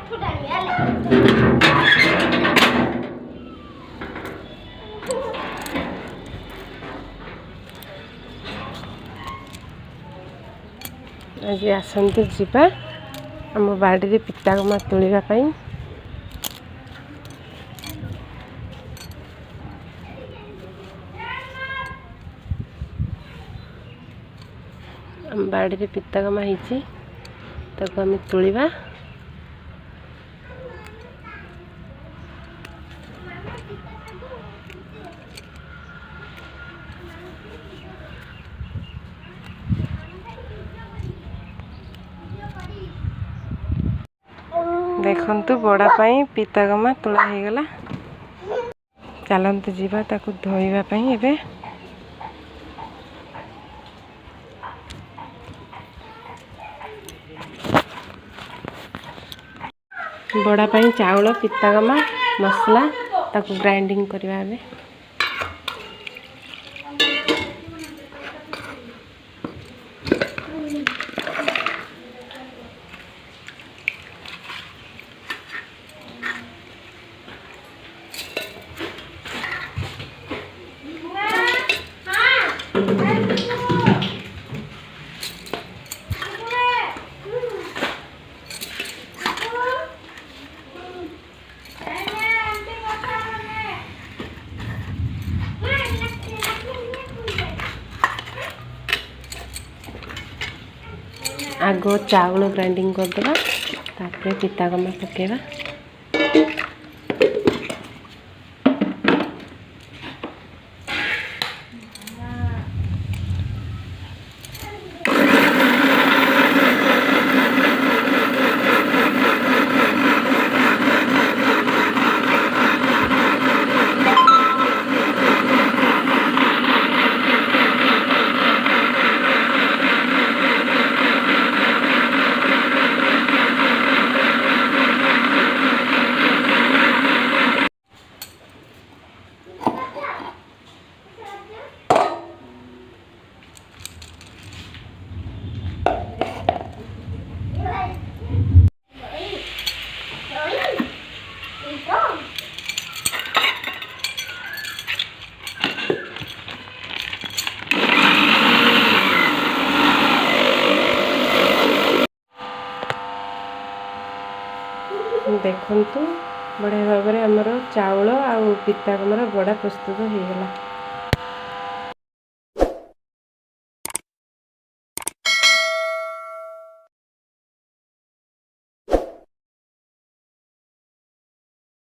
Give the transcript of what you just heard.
आज आसतु जीवा आम बाड़ी पितागमा तोलिबा पई। आम बाड़ी पितागमा होती ताको आम तोलिबा। देखंतु बड़ा पाई पितागमा तोला हो गला। चलते जीवा ताकू धोइबा पई। एबे बड़ा पाई चाउल पितागमा मसला ताकू ग्राइंडिंग करवा। एबे आगो चाउल ग्राइंडिंग करदेबा तापर पितागमा पकेबा। देखंतु बढ़िया भाव में आमर चाउल आ पितागमार बड़ा प्रस्तुत हो गला।